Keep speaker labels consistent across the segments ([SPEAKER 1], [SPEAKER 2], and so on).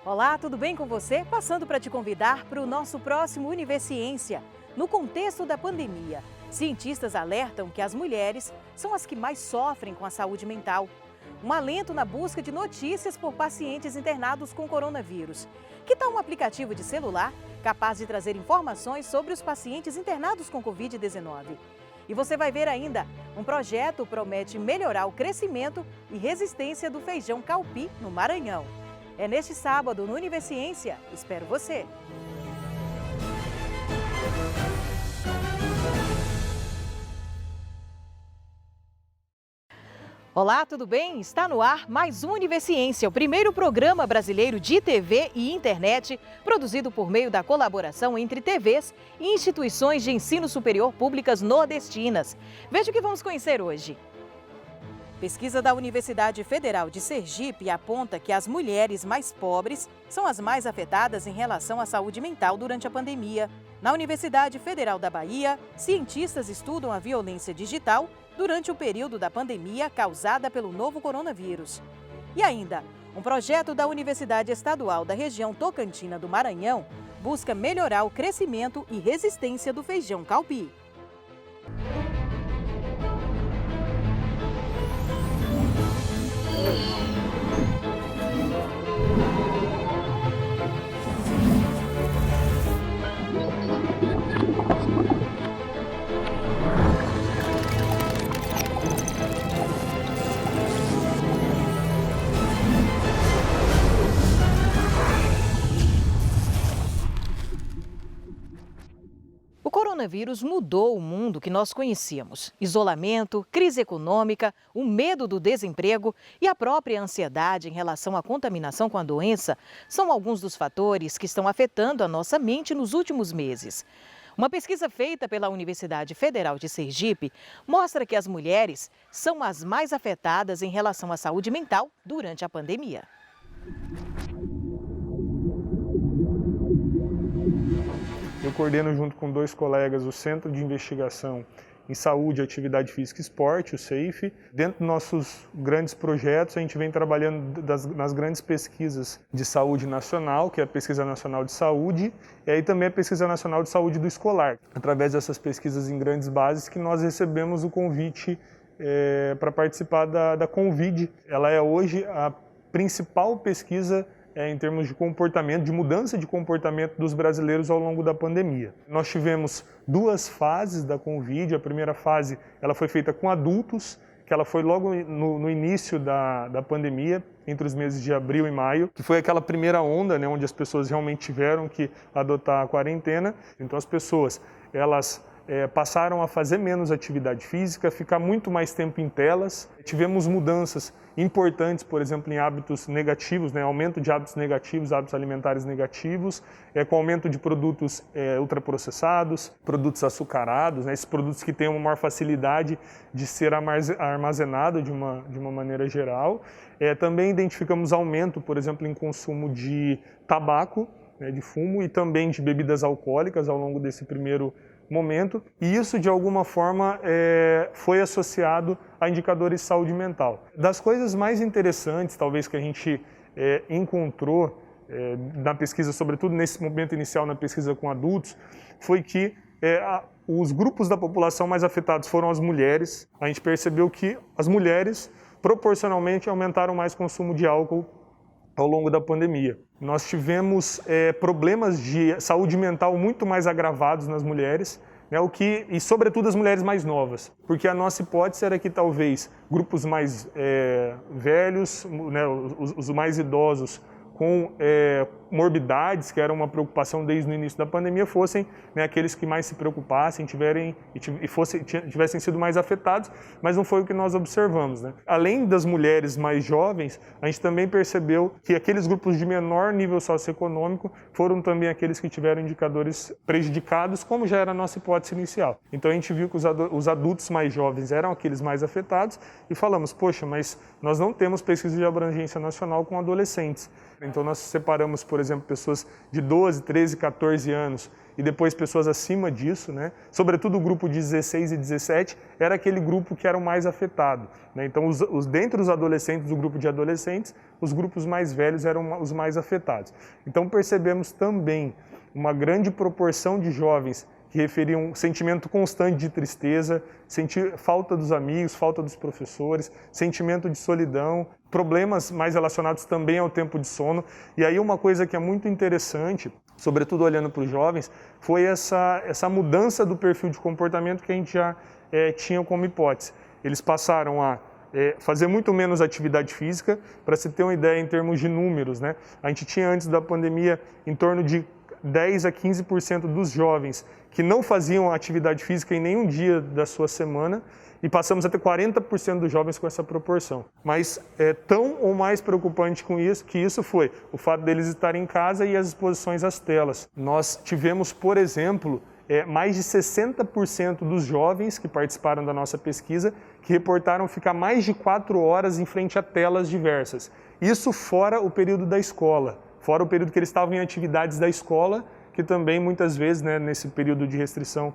[SPEAKER 1] Olá, tudo bem com você? Passando para te convidar para o nosso próximo Universiência. No contexto da pandemia, cientistas alertam que as mulheres são as que mais sofrem com a saúde mental. Um alento na busca de notícias por pacientes internados com coronavírus. Que tal um aplicativo de celular capaz de trazer informações sobre os pacientes internados com Covid-19? E você vai ver ainda, um projeto promete melhorar o crescimento e resistência do feijão calpi no Maranhão. É neste sábado no Universiência. Espero você! Olá, tudo bem? Está no ar mais um Universiência, o primeiro programa brasileiro de TV e internet, produzido por meio da colaboração entre TVs e instituições de ensino superior públicas nordestinas. Veja o que vamos conhecer hoje. Pesquisa da Universidade Federal de Sergipe aponta que as mulheres mais pobres são as mais afetadas em relação à saúde mental durante a pandemia. Na Universidade Federal da Bahia, cientistas estudam a violência digital durante o período da pandemia causada pelo novo coronavírus. E ainda, um projeto da Universidade Estadual da região Tocantina do Maranhão busca melhorar o crescimento e resistência do feijão calpi. O coronavírus mudou o mundo que nós conhecíamos. Isolamento, crise econômica, o medo do desemprego e a própria ansiedade em relação à contaminação com a doença são alguns dos fatores que estão afetando a nossa mente nos últimos meses. Uma pesquisa feita pela Universidade Federal de Sergipe mostra que as mulheres são as mais afetadas em relação à saúde mental durante a pandemia.
[SPEAKER 2] Eu coordeno junto com 2 colegas o Centro de Investigação em Saúde, Atividade Física e Esporte, o CEIF. Dentro dos nossos grandes projetos, a gente vem trabalhando nas grandes pesquisas de saúde nacional, que é a Pesquisa Nacional de Saúde, e aí também a Pesquisa Nacional de Saúde do Escolar. Através dessas pesquisas em grandes bases que nós recebemos o convite para participar da Convide. Ela é hoje a principal pesquisa em termos de comportamento, de mudança de comportamento dos brasileiros ao longo da pandemia. Nós tivemos 2 fases da Convide. A primeira fase ela foi feita com adultos, que ela foi logo no início da pandemia, entre os meses de abril e maio, que foi aquela primeira onda, né, onde as pessoas realmente tiveram que adotar a quarentena. Então as pessoas, elas passaram a fazer menos atividade física, ficar muito mais tempo em telas. Tivemos mudanças importantes, por exemplo, em hábitos negativos, né? Aumento de hábitos negativos, hábitos alimentares negativos, com aumento de produtos ultraprocessados, produtos açucarados, né? Esses produtos que têm uma maior facilidade de ser armazenado de uma maneira geral. Também identificamos aumento, por exemplo, em consumo de tabaco, né, de fumo, e também de bebidas alcoólicas ao longo desse primeiro momento, e isso de alguma forma foi associado a indicadores de saúde mental. Das coisas mais interessantes, talvez, que a gente encontrou na pesquisa, sobretudo nesse momento inicial na pesquisa com adultos, foi que os grupos da população mais afetados foram as mulheres. A gente percebeu que as mulheres proporcionalmente aumentaram mais consumo de álcool ao longo da pandemia. Nós tivemos problemas de saúde mental muito mais agravados nas mulheres, né, e sobretudo as mulheres mais novas, porque a nossa hipótese era que talvez grupos mais velhos, né, os mais idosos, com morbidades, que era uma preocupação desde o início da pandemia, fossem, né, aqueles que mais se preocupassem, tivessem sido mais afetados, mas não foi o que nós observamos, né? Além das mulheres mais jovens, a gente também percebeu que aqueles grupos de menor nível socioeconômico foram também aqueles que tiveram indicadores prejudicados, como já era a nossa hipótese inicial. Então a gente viu que os adultos mais jovens eram aqueles mais afetados e falamos, poxa, mas nós não temos pesquisa de abrangência nacional com adolescentes. Então nós separamos, por exemplo, pessoas de 12, 13, 14 anos e depois pessoas acima disso, né? Sobretudo o grupo de 16 e 17 era aquele grupo que era o mais afetado, né? Então dentre os adolescentes, do grupo de adolescentes, os grupos mais velhos eram os mais afetados. Então percebemos também uma grande proporção de jovens que referiam um sentimento constante de tristeza, sentir falta dos amigos, falta dos professores, sentimento de solidão, problemas mais relacionados também ao tempo de sono. E aí uma coisa que é muito interessante, sobretudo olhando para os jovens, foi essa mudança do perfil de comportamento que a gente já tinha como hipótese. Eles passaram a fazer muito menos atividade física. Para se ter uma ideia em termos de números, né? A gente tinha antes da pandemia em torno de 10 a 15% dos jovens que não faziam atividade física em nenhum dia da sua semana e passamos a ter 40% dos jovens com essa proporção. Mas tão ou mais preocupante que isso foi o fato deles estarem em casa e as exposições às telas. Nós tivemos, por exemplo, mais de 60% dos jovens que participaram da nossa pesquisa que reportaram ficar mais de 4 horas em frente a telas diversas. Isso fora o período da escola. Fora o período que eles estavam em atividades da escola, que também muitas vezes, né, nesse período de restrição,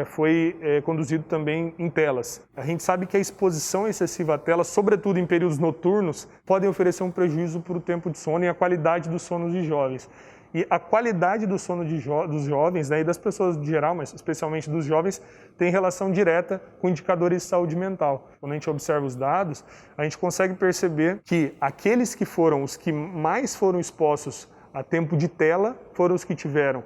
[SPEAKER 2] foi conduzido também em telas. A gente sabe que a exposição excessiva a telas, sobretudo em períodos noturnos, podem oferecer um prejuízo para o tempo de sono e a qualidade do sono dos jovens. E a qualidade do sono dos jovens, né, e das pessoas em geral, mas especialmente dos jovens, tem relação direta com indicadores de saúde mental. Quando a gente observa os dados, a gente consegue perceber que aqueles que foram os que mais foram expostos a tempo de tela foram os que tiveram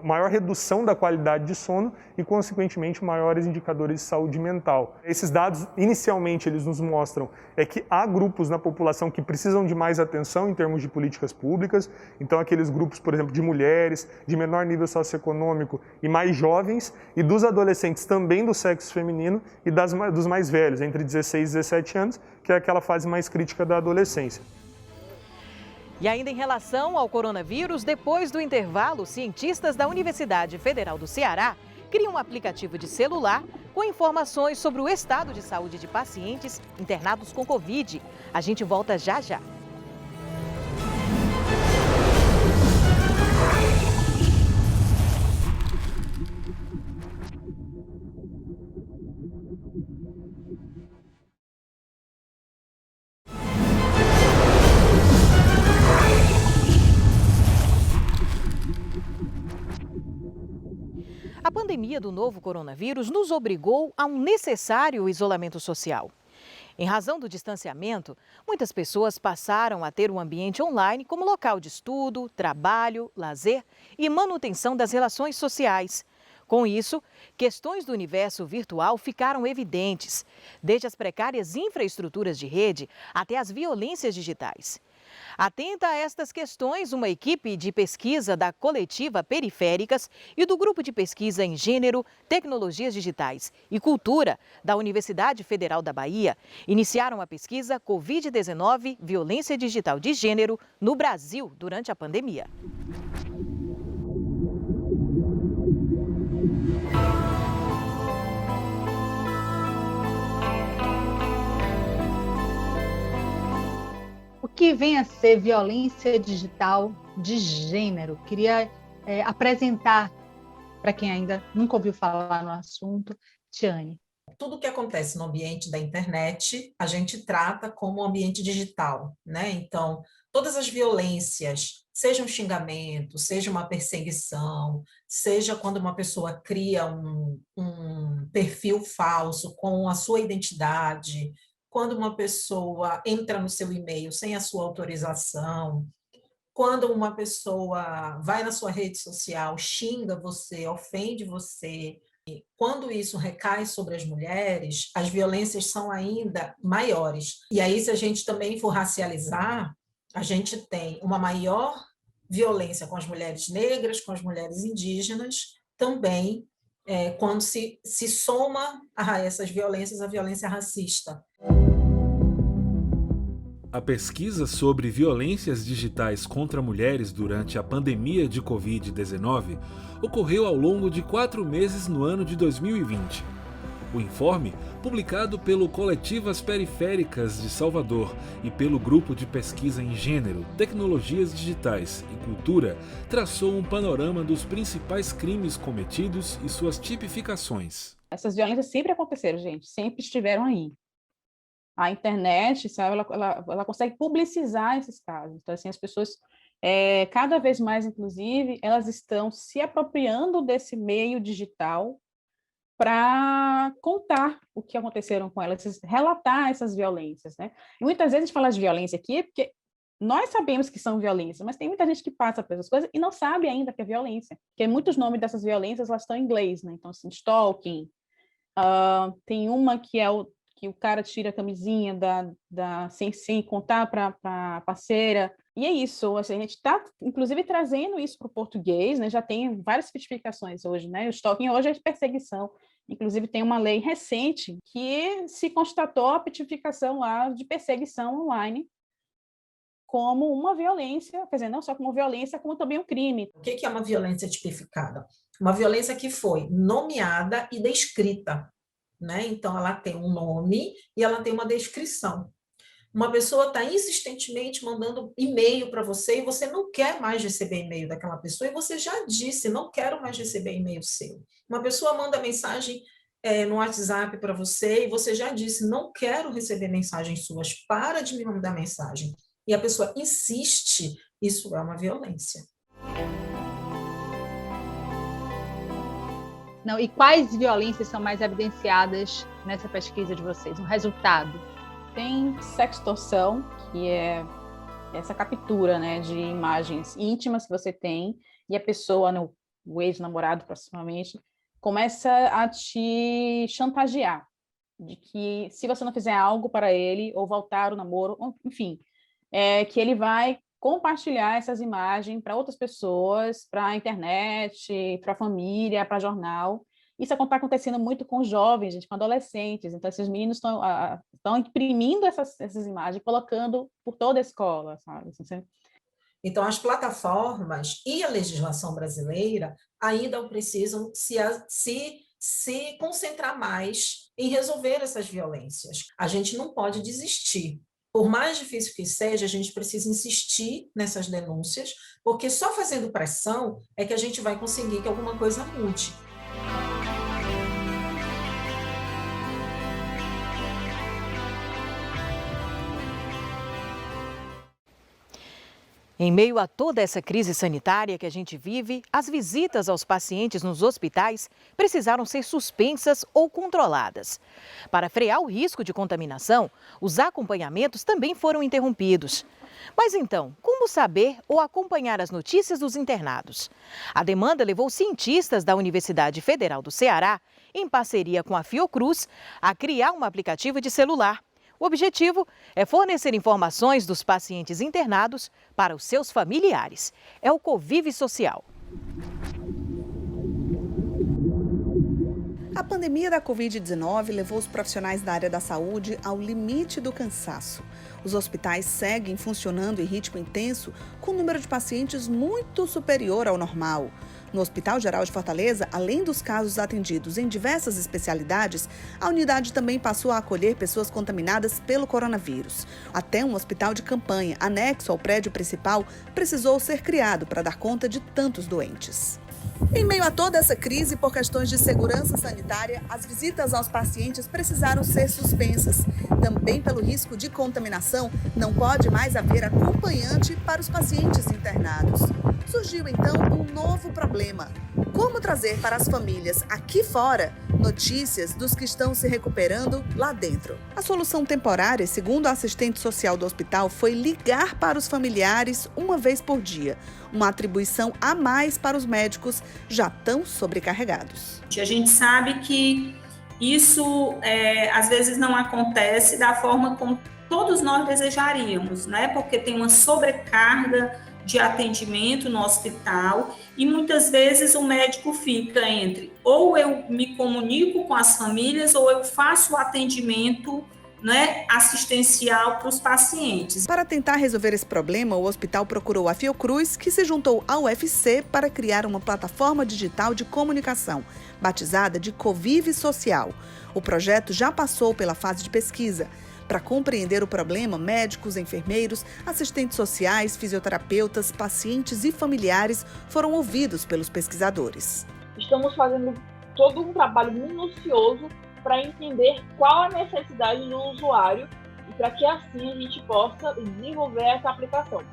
[SPEAKER 2] maior redução da qualidade de sono e, consequentemente, maiores indicadores de saúde mental. Esses dados, inicialmente, eles nos mostram que há grupos na população que precisam de mais atenção em termos de políticas públicas. Então, aqueles grupos, por exemplo, de mulheres, de menor nível socioeconômico e mais jovens, e dos adolescentes também do sexo feminino e dos mais velhos, entre 16 e 17 anos, que é aquela fase mais crítica da adolescência.
[SPEAKER 1] E ainda em relação ao coronavírus, depois do intervalo, cientistas da Universidade Federal do Ceará criam um aplicativo de celular com informações sobre o estado de saúde de pacientes internados com Covid. A gente volta já já. A pandemia do novo coronavírus nos obrigou a um necessário isolamento social. Em razão do distanciamento, muitas pessoas passaram a ter um ambiente online como local de estudo, trabalho, lazer e manutenção das relações sociais. Com isso, questões do universo virtual ficaram evidentes, desde as precárias infraestruturas de rede até as violências digitais. Atenta a estas questões, uma equipe de pesquisa da coletiva Periféricas e do Grupo de Pesquisa em Gênero, Tecnologias Digitais e Cultura da Universidade Federal da Bahia iniciaram a pesquisa Covid-19, Violência Digital de Gênero no Brasil durante a pandemia.
[SPEAKER 3] O que vem a ser violência digital de gênero? Queria apresentar para quem ainda nunca ouviu falar no assunto, Tiane.
[SPEAKER 4] Tudo que acontece no ambiente da internet, a gente trata como ambiente digital, né? Então, todas as violências, seja um xingamento, seja uma perseguição, seja quando uma pessoa cria um perfil falso com a sua identidade, quando uma pessoa entra no seu e-mail sem a sua autorização, quando uma pessoa vai na sua rede social, xinga você, ofende você, quando isso recai sobre as mulheres, as violências são ainda maiores. E aí, se a gente também for racializar, a gente tem uma maior violência com as mulheres negras, com as mulheres indígenas, também quando se soma a essas violências a violência racista.
[SPEAKER 5] A pesquisa sobre violências digitais contra mulheres durante a pandemia de Covid-19 ocorreu ao longo de 4 meses no ano de 2020. O informe publicado pelo Coletivas Periféricas de Salvador e pelo Grupo de Pesquisa em Gênero, Tecnologias Digitais e Cultura, traçou um panorama dos principais crimes cometidos e suas tipificações.
[SPEAKER 6] Essas violências sempre aconteceram, gente, sempre estiveram aí. A internet, sabe, ela consegue publicizar esses casos. Então, assim, as pessoas, cada vez mais, inclusive, elas estão se apropriando desse meio digital para contar o que aconteceram com elas, relatar essas violências, né? E muitas vezes a gente fala de violência aqui porque nós sabemos que são violências, mas tem muita gente que passa por essas coisas e não sabe ainda que é violência, porque muitos nomes dessas violências elas estão em inglês, né? Então, assim, stalking, tem uma que é que o cara tira a camisinha sem contar para a parceira. E é isso, assim, a gente está, inclusive, trazendo isso para o português, né? Já tem várias tipificações hoje, né? O stalking hoje é de perseguição. Inclusive, tem uma lei recente que se constatou a tipificação lá de perseguição online como uma violência, quer dizer, não só como violência, como também um crime.
[SPEAKER 4] O que é uma violência tipificada? Uma violência que foi nomeada e descrita, né? Então, ela tem um nome e ela tem uma descrição. Uma pessoa está insistentemente mandando e-mail para você e você não quer mais receber e-mail daquela pessoa e você já disse, não quero mais receber e-mail seu. Uma pessoa manda mensagem no WhatsApp para você e você já disse, não quero receber mensagens suas, para de me mandar mensagem. E a pessoa insiste, isso é uma violência.
[SPEAKER 3] Não, e quais violências são mais evidenciadas nessa pesquisa de vocês? O resultado?
[SPEAKER 6] Tem sextorção, que é essa captura, né, de imagens íntimas que você tem, e a pessoa, né, o ex-namorado, proximamente, começa a te chantagear, de que se você não fizer algo para ele, ou voltar o namoro, enfim, que ele vai compartilhar essas imagens para outras pessoas, para a internet, para a família, para jornal. Isso está acontecendo muito com jovens, gente, com adolescentes. Então, esses meninos estão imprimindo essas imagens, colocando por toda a escola, sabe?
[SPEAKER 4] Então, as plataformas e a legislação brasileira ainda precisam se concentrar mais em resolver essas violências. A gente não pode desistir. Por mais difícil que seja, a gente precisa insistir nessas denúncias, porque só fazendo pressão é que a gente vai conseguir que alguma coisa mude.
[SPEAKER 1] Em meio a toda essa crise sanitária que a gente vive, as visitas aos pacientes nos hospitais precisaram ser suspensas ou controladas. Para frear o risco de contaminação, os acompanhamentos também foram interrompidos. Mas então, como saber ou acompanhar as notícias dos internados? A demanda levou cientistas da Universidade Federal do Ceará, em parceria com a Fiocruz, a criar um aplicativo de celular. O objetivo é fornecer informações dos pacientes internados para os seus familiares. É o Convive Social.
[SPEAKER 7] A pandemia da Covid-19 levou os profissionais da área da saúde ao limite do cansaço. Os hospitais seguem funcionando em ritmo intenso, com um número de pacientes muito superior ao normal. No Hospital Geral de Fortaleza, além dos casos atendidos em diversas especialidades, a unidade também passou a acolher pessoas contaminadas pelo coronavírus. Até um hospital de campanha, anexo ao prédio principal, precisou ser criado para dar conta de tantos doentes. Em meio a toda essa crise, por questões de segurança sanitária, as visitas aos pacientes precisaram ser suspensas. Também pelo risco de contaminação, não pode mais haver acompanhante para os pacientes internados. Surgiu então um novo problema: como trazer para as famílias aqui fora notícias dos que estão se recuperando lá dentro. A solução temporária, segundo a assistente social do hospital, foi ligar para os familiares uma vez por dia, uma atribuição a mais para os médicos já tão sobrecarregados.
[SPEAKER 8] A gente sabe que isso às vezes não acontece da forma como todos nós desejaríamos, né? Porque tem uma sobrecarga de atendimento no hospital e muitas vezes o médico fica entre ou eu me comunico com as famílias ou eu faço o atendimento né, assistencial para os pacientes.
[SPEAKER 7] Para tentar resolver esse problema, o hospital procurou a Fiocruz, que se juntou ao UFC para criar uma plataforma digital de comunicação, batizada de Covive Social. O projeto já passou pela fase de pesquisa. Para compreender o problema, médicos, enfermeiros, assistentes sociais, fisioterapeutas, pacientes e familiares foram ouvidos pelos pesquisadores.
[SPEAKER 9] Estamos fazendo todo um trabalho minucioso para entender qual a necessidade do usuário e para que assim a gente possa desenvolver essa aplicação.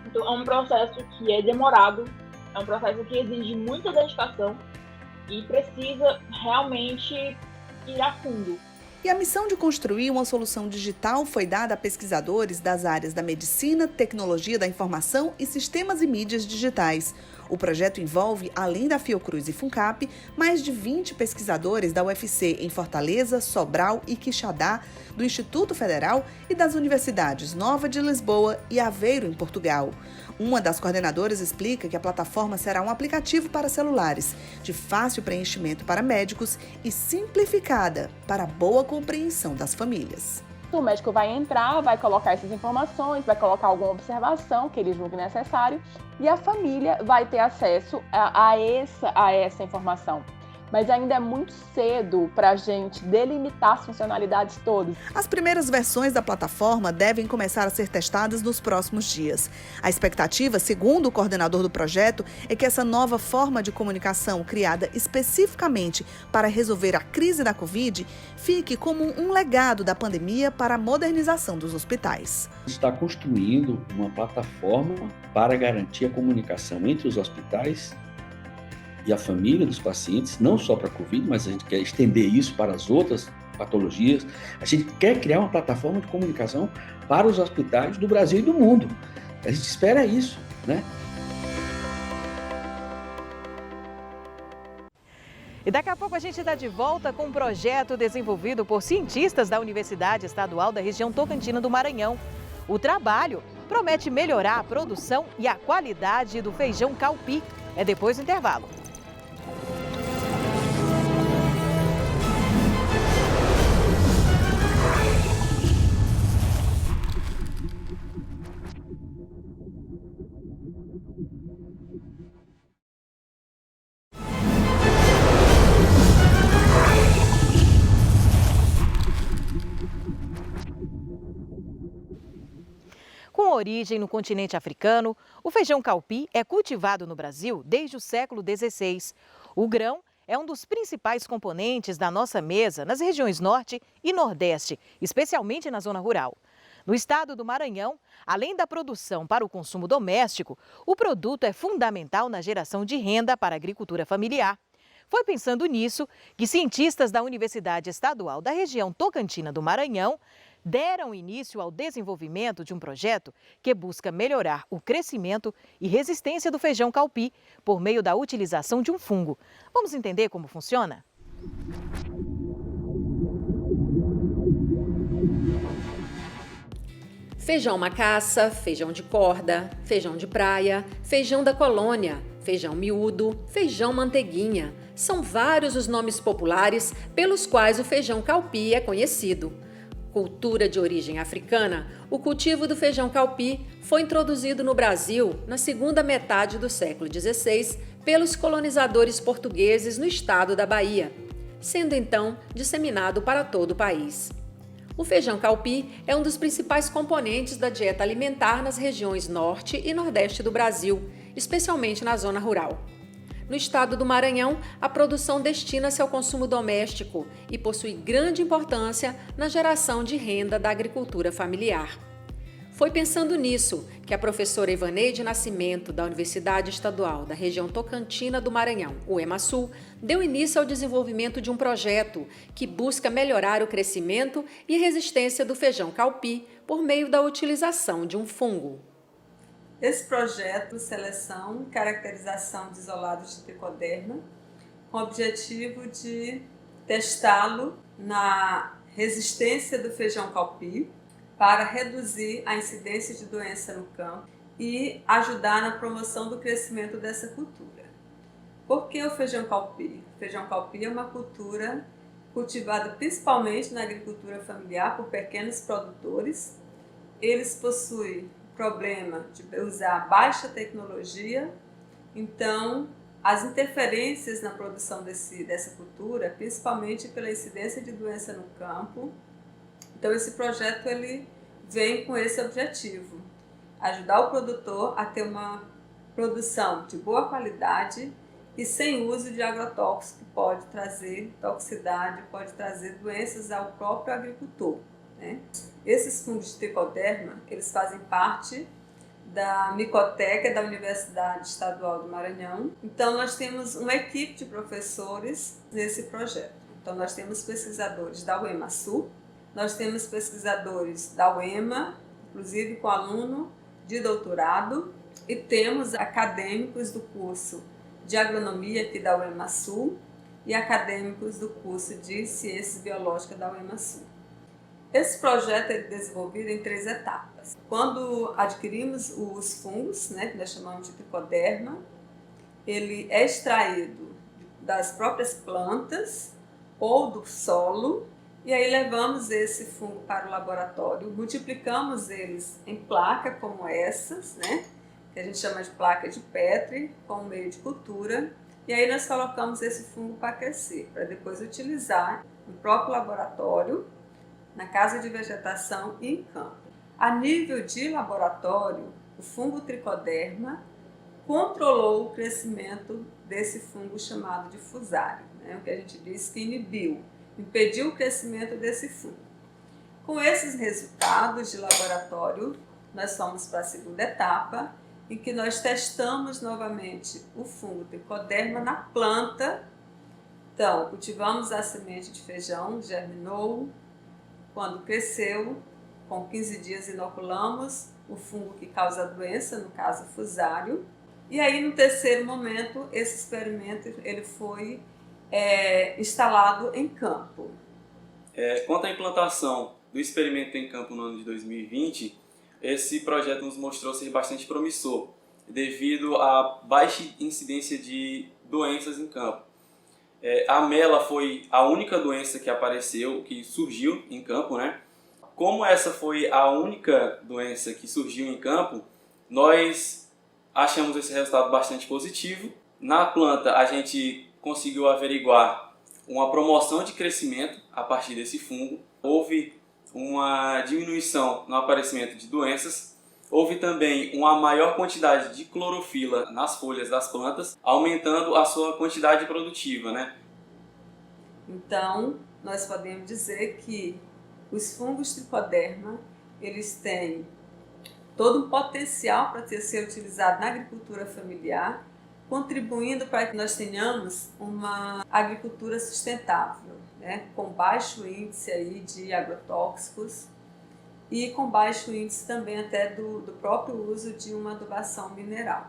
[SPEAKER 9] Então é um processo que é demorado, é um processo que exige muita dedicação e precisa realmente ir a fundo.
[SPEAKER 7] E a missão de construir uma solução digital foi dada a pesquisadores das áreas da medicina, tecnologia da informação e sistemas e mídias digitais. O projeto envolve, além da Fiocruz e Funcap, mais de 20 pesquisadores da UFC em Fortaleza, Sobral e Quixadá, do Instituto Federal e das universidades Nova de Lisboa e Aveiro, em Portugal. Uma das coordenadoras explica que a plataforma será um aplicativo para celulares, de fácil preenchimento para médicos e simplificada para a boa compreensão das famílias.
[SPEAKER 6] O médico vai entrar, vai colocar essas informações, vai colocar alguma observação que ele julgue necessário e a família vai ter acesso a essa informação. Mas ainda é muito cedo para a gente delimitar as funcionalidades todas.
[SPEAKER 7] As primeiras versões da plataforma devem começar a ser testadas nos próximos dias. A expectativa, segundo o coordenador do projeto, é que essa nova forma de comunicação, criada especificamente para resolver a crise da Covid, fique como um legado da pandemia para a modernização dos hospitais.
[SPEAKER 10] Está construindo uma plataforma para garantir a comunicação entre os hospitais e a família dos pacientes, não só para a Covid, mas a gente quer estender isso para as outras patologias. A gente quer criar uma plataforma de comunicação para os hospitais do Brasil e do mundo. A gente espera isso, né?
[SPEAKER 1] E daqui a pouco a gente está de volta com um projeto desenvolvido por cientistas da Universidade Estadual da região Tocantina do Maranhão. O trabalho promete melhorar a produção e a qualidade do feijão calpi. É depois do intervalo. Com origem no continente africano, o feijão calpi é cultivado no Brasil desde o século XVI. O grão é um dos principais componentes da nossa mesa nas regiões Norte e Nordeste, especialmente na zona rural. No estado do Maranhão, além da produção para o consumo doméstico, o produto é fundamental na geração de renda para a agricultura familiar. Foi pensando nisso que cientistas da Universidade Estadual da região Tocantina do Maranhão deram início ao desenvolvimento de um projeto que busca melhorar o crescimento e resistência do feijão calpi por meio da utilização de um fungo. Vamos entender como funciona?
[SPEAKER 11] Feijão macaça, feijão de corda, feijão de praia, feijão da colônia, feijão miúdo, feijão manteiguinha. São vários os nomes populares pelos quais o feijão calpi é conhecido. Cultura de origem africana, o cultivo do feijão calpi foi introduzido no Brasil na segunda metade do século XVI pelos colonizadores portugueses no estado da Bahia, sendo então disseminado para todo o país. O feijão calpi é um dos principais componentes da dieta alimentar nas regiões Norte e Nordeste do Brasil, especialmente na zona rural. No estado do Maranhão, a produção destina-se ao consumo doméstico e possui grande importância na geração de renda da agricultura familiar. Foi pensando nisso que a professora Ivaneide Nascimento, da Universidade Estadual da região Tocantina do Maranhão, o EMASul, deu início ao desenvolvimento de um projeto que busca melhorar o crescimento e resistência do feijão calpi por meio da utilização de um fungo.
[SPEAKER 12] Esse projeto, seleção e caracterização de isolados de tricoderma, com o objetivo de testá-lo na resistência do feijão calpi para reduzir a incidência de doença no campo e ajudar na promoção do crescimento dessa cultura. Por que o feijão calpi? O feijão calpi é uma cultura cultivada principalmente na agricultura familiar por pequenos produtores. Eles possuem problema de usar baixa tecnologia, então as interferências na produção dessa cultura, principalmente pela incidência de doença no campo. Então esse projeto ele vem com esse objetivo, ajudar o produtor a ter uma produção de boa qualidade e sem uso de agrotóxico, que pode trazer toxicidade, pode trazer doenças ao próprio agricultor, né? Esses fungos de tricoderma, eles fazem parte da micoteca da Universidade Estadual do Maranhão. Então nós temos uma equipe de professores nesse projeto. Então nós temos pesquisadores da UEMA-Sul, nós temos pesquisadores da UEMA, inclusive com aluno de doutorado, e temos acadêmicos do curso de agronomia aqui da UEMA-Sul e acadêmicos do curso de ciências biológicas da UEMA-Sul. Esse projeto é desenvolvido em 3 etapas. Quando adquirimos os fungos, né, que nós chamamos de tricoderma, ele é extraído das próprias plantas ou do solo, e aí levamos esse fungo para o laboratório, multiplicamos eles em placa como essas, né, que a gente chama de placa de Petri, como meio de cultura, e aí nós colocamos esse fungo para crescer, para depois utilizar no próprio laboratório, na casa de vegetação e em campo. A nível de laboratório, o fungo tricoderma controlou o crescimento desse fungo chamado de fusário, né, o que a gente diz que impediu o crescimento desse fungo. Com esses resultados de laboratório, nós fomos para a segunda etapa, em que nós testamos novamente o fungo tricoderma na planta. Então, cultivamos a semente de feijão, germinou, quando cresceu, com 15 dias inoculamos o fungo que causa a doença, no caso fusário. E aí, no terceiro momento, esse experimento ele foi instalado em campo.
[SPEAKER 13] Quanto à implantação do experimento em campo no ano de 2020, esse projeto nos mostrou ser bastante promissor, devido à baixa incidência de doenças em campo. A mela foi a única doença que apareceu, que surgiu em campo, né? Como essa foi a única doença que surgiu em campo, nós achamos esse resultado bastante positivo. Na planta, a gente conseguiu averiguar uma promoção de crescimento a partir desse fungo. Houve uma diminuição no aparecimento de doenças. Houve também uma maior quantidade de clorofila nas folhas das plantas, aumentando a sua quantidade produtiva, né?
[SPEAKER 12] Então, nós podemos dizer que os fungos tricoderma, eles têm todo um potencial para ser utilizado na agricultura familiar, contribuindo para que nós tenhamos uma agricultura sustentável, né, com baixo índice aí de agrotóxicos e com baixo índice também até do próprio uso de uma adubação mineral.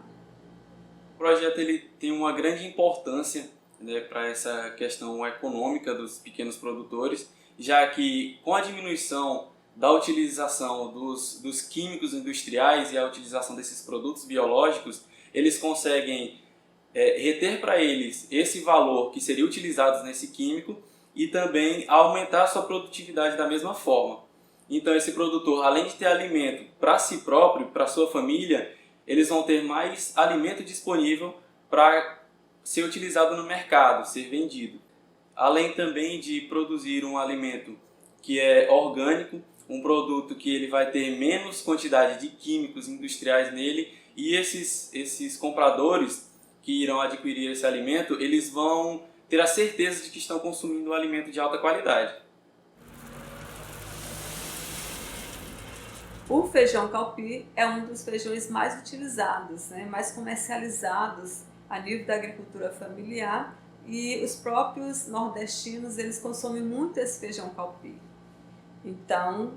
[SPEAKER 13] O projeto ele tem uma grande importância, né, para essa questão econômica dos pequenos produtores, já que com a diminuição da utilização dos químicos industriais e a utilização desses produtos biológicos, eles conseguem reter para eles esse valor que seria utilizado nesse químico e também aumentar a sua produtividade da mesma forma. Então esse produtor, além de ter alimento para si próprio, para sua família, eles vão ter mais alimento disponível para ser utilizado no mercado, ser vendido. Além também de produzir um alimento que é orgânico, um produto que ele vai ter menos quantidade de químicos industriais nele, e esses compradores que irão adquirir esse alimento, eles vão ter a certeza de que estão consumindo um alimento de alta qualidade.
[SPEAKER 12] O feijão calpi é um dos feijões mais utilizados, né, mais comercializados a nível da agricultura familiar, e os próprios nordestinos eles consomem muito esse feijão calpi. Então,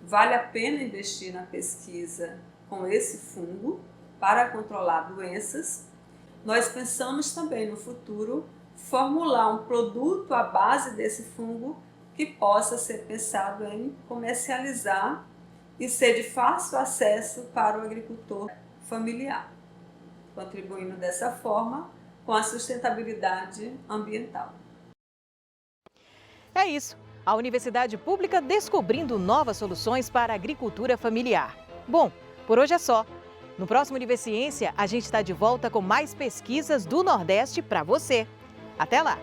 [SPEAKER 12] vale a pena investir na pesquisa com esse fungo para controlar doenças. Nós pensamos também no futuro formular um produto à base desse fungo que possa ser pensado em comercializar e ser de fácil acesso para o agricultor familiar, contribuindo dessa forma com a sustentabilidade ambiental.
[SPEAKER 1] É isso, a universidade pública descobrindo novas soluções para a agricultura familiar. Bom, por hoje é só. No próximo Univerciência, a gente está de volta com mais pesquisas do Nordeste para você. Até lá!